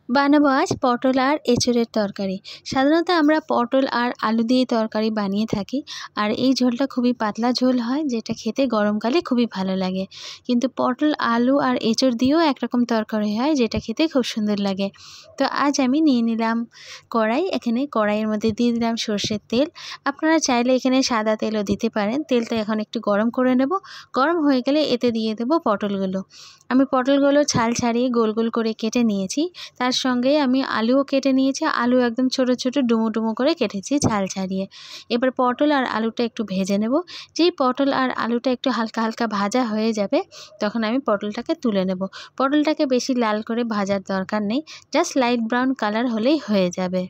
বানাবো আজ পটল আর এঁচোড়ের তরকারি। সাধারণত আমরা পটল আর আলু দিয়ে তরকারি বানিয়ে থাকি, আর এই ঝোলটা খুবই পাতলা ঝোল হয়, যেটা খেতে গরমকালে খুবই ভালো লাগে। কিন্তু পটল আলু আর এঁচোড় দিয়েও একরকম তরকারি হয়, যেটা খেতে খুব সুন্দর লাগে। তো আজ আমি নিয়ে নিলাম কড়াই। এখানে কড়াইয়ের মধ্যে দিয়ে দিলাম সর্ষের তেল। আপনারা চাইলে এখানে সাদা তেলও দিতে পারেন। তেলটা এখন একটু গরম করে নেব। গরম হয়ে গেলে এতে দিয়ে দেবো পটলগুলো। আমি পটলগুলো ছাল ছাড়িয়ে গোল গোল করে কেটে নিয়েছি। তার সঙ্গে আমি আলুও কেটে নিয়েছি। আলু একদম ছোট ছোট ডুমো ডুমো করে কেটেছি ছাল ছাড়িয়ে। এবার পটল আর আলুটা একটু ভেজে নেব। যেই পটল আর আলুটা একটু হালকা হালকা ভাজা হয়ে যাবে, তখন আমি পটলটাকে তুলে নেব। পটলটাকে বেশি লাল করে ভাজার দরকার নেই, জাস্ট লাইট ব্রাউন কালার হলেই হয়ে যাবে।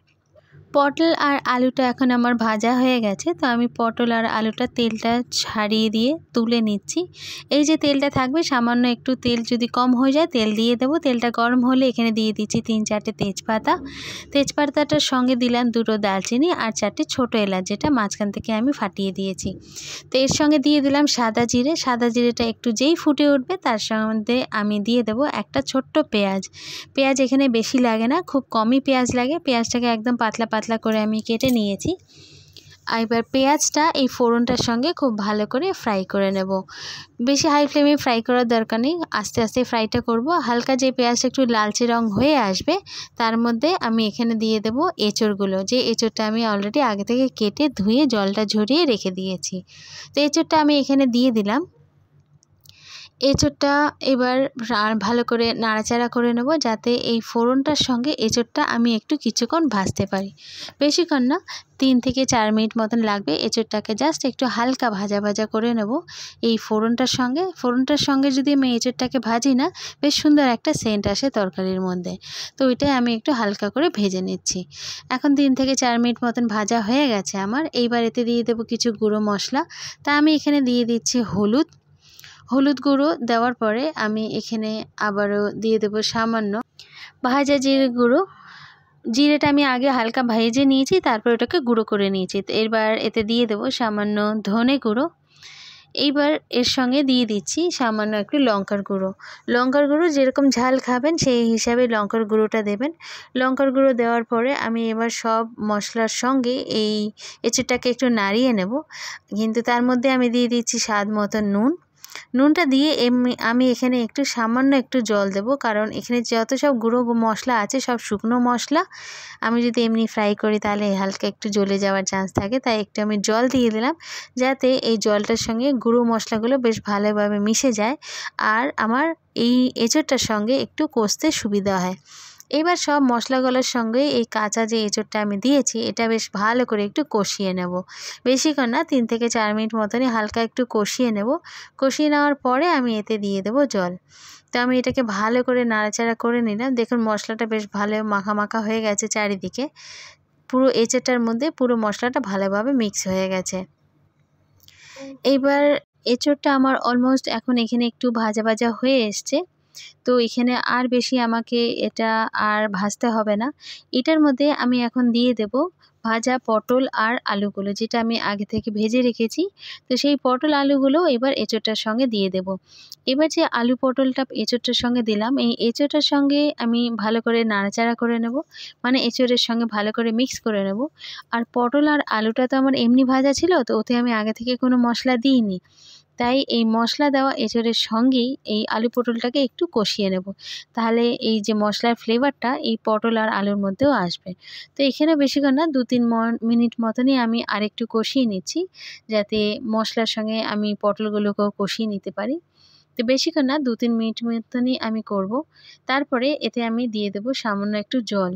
পটল আর আলুটা এখন আমার ভাজা হয়ে গেছে, তো আমি পটল আর আলুটা তেলটা ছাড়িয়ে দিয়ে তুলে নিচ্ছি। এই যে তেলটা থাকবে, সামান্য একটু তেল যদি কম হয়ে যায় তেল দিয়ে দেবো। তেলটা গরম হলে এখানে দিয়ে দিচ্ছি 3-4টে তেজপাতা। তেজপাতাটার সঙ্গে দিলাম 2টো দারচিনি আর 4টে ছোটো এলাচ, যেটা মাঝখান থেকে আমি ফাটিয়ে দিয়েছি। তো এর সঙ্গে দিয়ে দিলাম সাদা জিরে। সাদা জিরেটা একটু যেই ফুটে উঠবে, তার সঙ্গে আমি দিয়ে দেবো একটা ছোট্ট পেঁয়াজ। পেঁয়াজ এখানে বেশি লাগে না, খুব কমই পেঁয়াজ লাগে। পেঁয়াজটাকে একদম পাতলা পাতলা করে আমি কেটে নিয়েছি। এবার পেঁয়াজটা এই ফোড়নটার সঙ্গে খুব ভালো করে ফ্রাই করে নেব। বেশি হাই ফ্লেমে ফ্রাই করার দরকার নেই, আস্তে আস্তে ফ্রাইটা করব। হালকা যে পেঁয়াজটা একটু লালচে রং হয়ে আসবে, তার মধ্যে আমি এখানে দিয়ে দেব এঁচোড়গুলো। যে এঁচোড়টা আমি অলরেডি আগে থেকে কেটে ধুয়ে জলটা ঝরিয়ে রেখে দিয়েছি। তো এঁচোড়টা আমি এখানে দিয়ে দিলাম। এঁচোড়টা এবার ভালো করে নাড়াচাড়া করে নেব, যাতে এই ফোড়নটার সঙ্গে এঁচোড়টা আমি একটু কিছুক্ষণ ভাজতে পারি। বেশিক্ষণ না, 3 থেকে 4 মিনিট মতন লাগবে। এঁচোড়টাকে জাস্ট একটু হালকা ভাজা ভাজা করে নেব এই ফোড়নটার সঙ্গে। ফোড়নটার সঙ্গে যদি আমি এঁচোড়টাকে ভাজি না, বেশ সুন্দর একটা সেন্ট আসে তরকারির মধ্যে। তো ওইটাই আমি একটু হালকা করে ভেজে নিচ্ছি। এখন 3 থেকে 4 মিনিট মতন ভাজা হয়ে গেছে আমার। এইবার এতে দিয়ে দেবো কিছু গুঁড়ো মশলা। তা আমি এখানে দিয়ে দিচ্ছি হলুদ গুঁড়ো। দেওয়ার পরে আমি এখানে আবারও দিয়ে দেবো সামান্য ভাজা জিরে গুঁড়ো। জিরেটা আমি আগে হালকা ভেজে নিয়েছি, তারপর ওটাকে গুঁড়ো করে নিয়েছি। তো এবার এতে দিয়ে দেবো সামান্য ধনে গুঁড়ো। এইবার এর সঙ্গে দিয়ে দিচ্ছি সামান্য একটু লঙ্কার গুঁড়ো। লঙ্কার গুঁড়ো যেরকম ঝাল খাবেন সেই হিসাবে লঙ্কার গুঁড়োটা দেবেন। লঙ্কার গুঁড়ো দেওয়ার পরে আমি এবার সব মশলার সঙ্গে এই এঁচোড়টাকে একটু নাড়িয়ে নেব। কিন্তু তার মধ্যে আমি দিয়ে দিচ্ছি স্বাদ মতো নুনটা দিয়ে আমি এখানে একটু সামান্য একটু জল দেব, কারণ এখানে যত সব গুঁড়ো মশলা আছে সব শুকনো মশলা। আমি যদি এমনি ফ্রাই করি তাহলে হালকা একটু জ্বলে যাওয়ার চান্স থাকে, তাই একটু আমি জল দিয়ে দিলাম, যাতে এই জলটার সঙ্গে গুঁড়ো মশলাগুলো বেশ ভালোভাবে মিশে যায় আর আমার এই এঁচোড়টার সঙ্গে একটু কষতে সুবিধা হয়। এবার সব মশলাগুলোর সঙ্গে এই কাঁচা যে এঁচোড়টা আমি দিয়েছি, এটা বেশ ভালো করে একটু কষিয়ে নেব। বেশিক্ষণ না, 3 থেকে 4 মিনিট মতনই হালকা একটু কষিয়ে নেব। কষিয়ে নেওয়ার পরে আমি এতে দিয়ে দেবো জল। তো আমি এটাকে ভালো করে নাড়াচাড়া করে নিলাম। দেখুন মশলাটা বেশ ভালো মাখা মাখা হয়ে গেছে চারিদিকে। পুরো এঁচোড়টার মধ্যে পুরো মশলাটা ভালোভাবে মিক্স হয়ে গেছে। এইবার এঁচোড়টা আমার অলমোস্ট এখন এখানে একটু ভাজা ভাজা হয়ে এসছে। তো এখানে আর বেশি আমাকে এটা আর ভাজতে হবে না। এটার মধ্যে আমি এখন দিয়ে দেব ভাজা পটল আর আলুগুলো, যেটা আমি আগে থেকে ভেজে রেখেছি। তো সেই পটল আলুগুলো এবার এঁচোড়টার সঙ্গে দিয়ে দেব। এবার যে আলু পটলটা এঁচোড়টার সঙ্গে দিলাম, এই এঁচোড়টার সঙ্গে আমি ভালো করে নাড়াচাড়া করে নেব, মানে এঁচোড়ের সঙ্গে ভালো করে মিক্স করে নেব। আর পটল আর আলুটা তো আমার এমনি ভাজা ছিল, তো ওতে আমি আগে থেকে কোনো মশলা দিইনি। তাই এই মশলা দেওয়া এঁচোড়ের সঙ্গেই এই আলু পটলটাকে একটু কষিয়ে নেব। তাহলে এই যে মশলার ফ্লেভারটা এই পটল আর আলুর মধ্যেও আসবে। তো এখানে বেশিক্ষণ না, 2-3 মিনিট মতনই আমি আরেকটু কষিয়ে নিচ্ছি, যাতে মশলার সঙ্গে আমি পটলগুলোকেও কষিয়ে নিতে পারি। তো বেশিক্ষণ না, 2-3 মিনিট মতনই আমি করব। তারপরে এতে আমি দিয়ে দেব সামান্য একটু জল।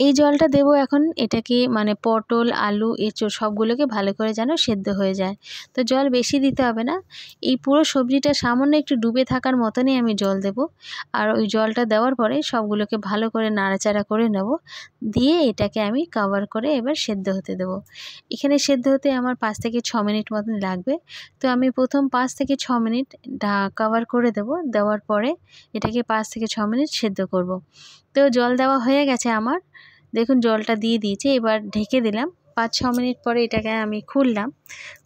এই জলটা দেবো এখন এটাকে, মানে পটল আলু এঁচোড় সবগুলোকে ভালো করে যেন সেদ্ধ হয়ে যায়। তো জল বেশি দিতে হবে না, এই পুরো সবজিটা সামান্য একটু ডুবে থাকার মতনই আমি জল দেব। আর ওই জলটা দেওয়ার পরে সবগুলোকে ভালো করে নাড়াচাড়া করে নেব, দিয়ে এটাকে আমি কভার করে এবার সেদ্ধ হতে দেব। এখানে সেদ্ধ হতে আমার 5 থেকে 6 মিনিট মতন লাগবে। তো আমি প্রথম 5 থেকে 6 মিনিট কভার করে দেব। দেওয়ার পরে এটাকে 5 থেকে 6 মিনিট সেদ্ধ করব। তো জল দেওয়া হয়ে গেছে আমার, দেখুন জলটা দিয়ে দিয়েছি। এবার ঢেকে দিলাম। 5-6 মিনিট পরে এটাকে আমি খুললাম।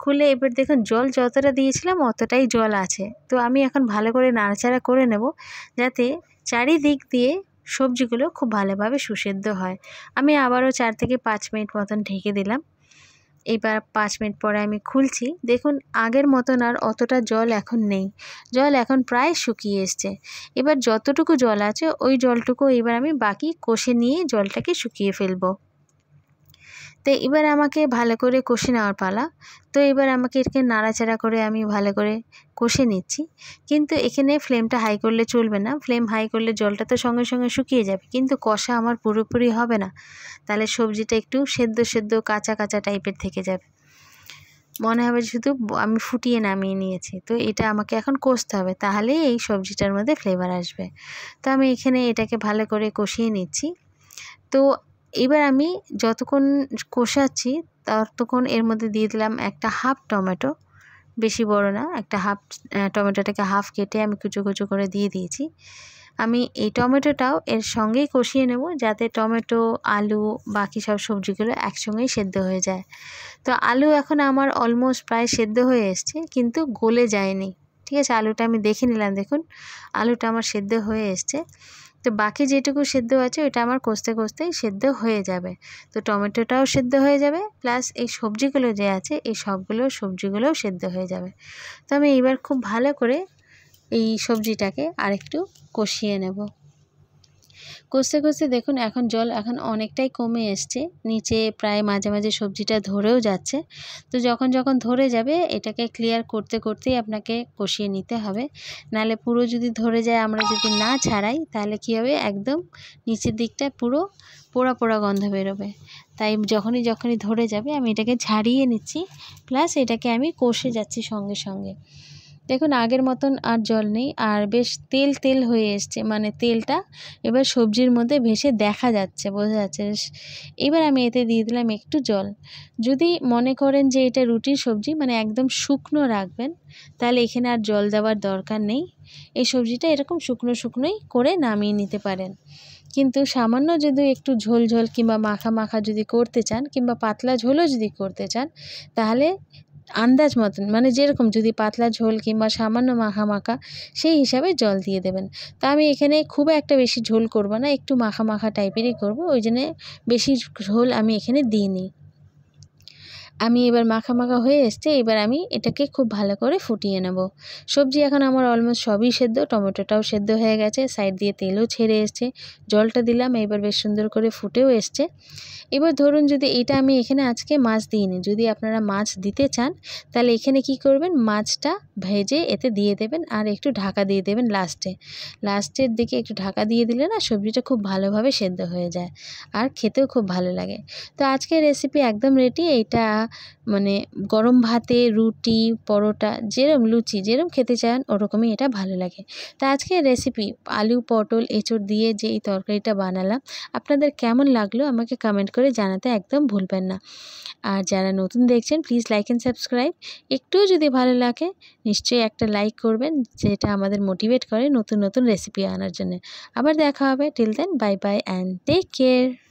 খুলে এবার দেখুন জল যতটা দিয়েছিলাম অতটাই জল আছে। তো আমি এখন ভালো করে নাড়াচাড়া করে নেব, যাতে চারিদিক দিয়ে সবজিগুলো খুব ভালোভাবে সুসেদ্ধ হয়। আমি আবারও 4 থেকে 5 মিনিট মতন ঢেকে দিলাম। এবার 5 মিনিট পরে আমি খুলছি। দেখুন আগের মতন আর অতটা জল এখন নেই, জল এখন প্রায় শুকিয়ে এসছে। এবার যতটুকু জল আছে ওই জলটুকু এবার আমি বাকি কষে নিয়ে জলটাকে শুকিয়ে ফেলবো। তো এবার আমাকে ভালো করে কষে নেওয়ার পালা। তো এবার আমাকে এটাকে নাড়াচাড়া করে আমি ভালো করে কষে নিচ্ছি। কিন্তু এখানে ফ্লেমটা হাই করলে চলবে না, ফ্লেম হাই করলে জলটা তো সঙ্গে সঙ্গে শুকিয়ে যাবে, কিন্তু কষা আমার পুরোপুরি হবে না। তাহলে সবজিটা একটু সেদ্ধ সেদ্ধ কাঁচা কাঁচা টাইপের থেকে যাবে, মনে হবে শুধু আমি ফুটিয়ে নামিয়ে নিয়েছি। তো এটা আমাকে এখন কষতে হবে, তাহলেই এই সবজিটার মধ্যে ফ্লেভার আসবে। তো আমি এখানে এটাকে ভালো করে কষিয়ে নিচ্ছি। তো এবার আমি যতক্ষণ কষাচ্ছি ততক্ষণ এর মধ্যে দিয়ে দিলাম একটা হাফ টমেটো, বেশি বড় না, একটা হাফ টমেটোটাকে হাফ কেটে আমি কুচো কুচো করে দিয়ে দিয়েছি। আমি এই টমেটোটাও এর সঙ্গেই কষিয়ে নেব, যাতে টমেটো আলু বাকি সব সবজিগুলো একসঙ্গেই সেদ্ধ হয়ে যায়। তো আলু এখন আমার অলমোস্ট প্রায় সেদ্ধ হয়ে এসছে, কিন্তু গলে যায়নি। ঠিক আছে, আলুটা আমি দেখে নিলাম, দেখুন আলুটা আমার সেদ্ধ হয়ে এসছে। তো বাকি যেটুকু সেদ্ধ আছে ওটা আমার কষতে কষতেই সেদ্ধ হয়ে যাবে। তো টমেটোটাও সেদ্ধ হয়ে যাবে, প্লাস এই সবজিগুলো যে আছে এই সবজিগুলোও সেদ্ধ হয়ে যাবে। তো আমি এইবার খুব ভালো করে এই সবজিটাকে আরেকটু কষিয়ে নেব। কষতে কষতে দেখুন এখন জল এখন অনেকটাই কমে এসছে, নিচে প্রায় মাঝে মাঝে সবজিটা ধরেও যাচ্ছে। তো যখন যখন ধরে যাবে এটাকে ক্লিয়ার করতে করতেই আপনাকে কষিয়ে নিতে হবে, নাহলে পুরো যদি ধরে যায়, আমরা যদি না ছাড়াই তাহলে কী হবে, একদম নিচের দিকটা পুরো পোড়া পোড়া গন্ধ বেরোবে। তাই যখনই ধরে যাবে আমি এটাকে ছাড়িয়ে নিচ্ছি, প্লাস এটাকে আমি কষে যাচ্ছি সঙ্গে সঙ্গে। দেখুন আগের মতন আর জল নেই, আর বেশ তেল তেল হয়ে এসছে, মানে তেলটা এবার সবজির মধ্যে ভেসে দেখা যাচ্ছে, বোঝা যাচ্ছে। এবার আমি এতে দিয়ে দিলাম একটু জল। যদি মনে করেন যে এটা রুটির সবজি, মানে একদম শুকনো রাখবেন, তাহলে এখানে আর জল দেওয়ার দরকার নেই। এই সবজিটা এরকম শুকনো শুকনোই করে নামিয়ে নিতে পারেন। কিন্তু সামান্য যদি একটু ঝোল ঝোল কিংবা মাখা মাখা যদি করতে চান, কিংবা পাতলা ঝোলও যদি করতে চান, তাহলে আন্দাজ মতন, মানে যেরকম যদি পাতলা ঝোল কিংবা সামান্য মাখা মাখা, সেই হিসাবে জল দিয়ে দেবেন। তা আমি এখানে খুব একটা বেশি ঝোল করব না, একটু মাখা মাখা টাইপেরই করব, ওই জন্যে বেশি ঝোল আমি এখানে দিইনি। আমি এবার মাখা মাখা হয়ে এসছে, এবার আমি এটাকে খুব ভালো করে ফুটিয়ে নেব। সবজি এখন আমার অলমোস্ট সবই সেদ্ধ, টমেটোটাও সেদ্ধ হয়ে গেছে, সাইড দিয়ে তেলও ছেড়ে এসছে, জলটা দিলাম, এবার বেশ সুন্দর করে ফুটেও এসছে। এবার ধরুন যদি এটা আমি এখানে আজকে মাছ দিইনি, যদি আপনারা মাছ দিতে চান তাহলে এখানে কি করবেন, মাছটা ভেজে এতে দিয়ে দেবেন আর একটু ঢাকা দিয়ে দেবেন লাস্টের দিকে একটু ঢাকা দিয়ে দিলে না সবজিটা খুব ভালোভাবে সেদ্ধ হয়ে যায় আর খেতেও খুব ভালো লাগে। তো আজকের রেসিপি একদম রেডি। এইটা মানে গরম ভাতে, রুটি, পরোটা, লুচি যেরকম খেতে চান ওরকমই এটা ভালো লাগে। তা আজকের রেসিপি আলু পটল এঁচোড় দিয়ে যে এই তরকারিটা বানালাম, আপনাদের কেমন লাগলো আমাকে কমেন্ট করে জানাতে একদম ভুলবেন না। আর যারা নতুন দেখছেন প্লিজ লাইক অ্যান্ড সাবস্ক্রাইব। একটুও যদি ভালো লাগে নিশ্চয়ই একটা লাইক করবেন, যেটা আমাদের মোটিভেট করে নতুন নতুন রেসিপি আনার জন্য। আবার দেখা হবে, till then bye bye and take care.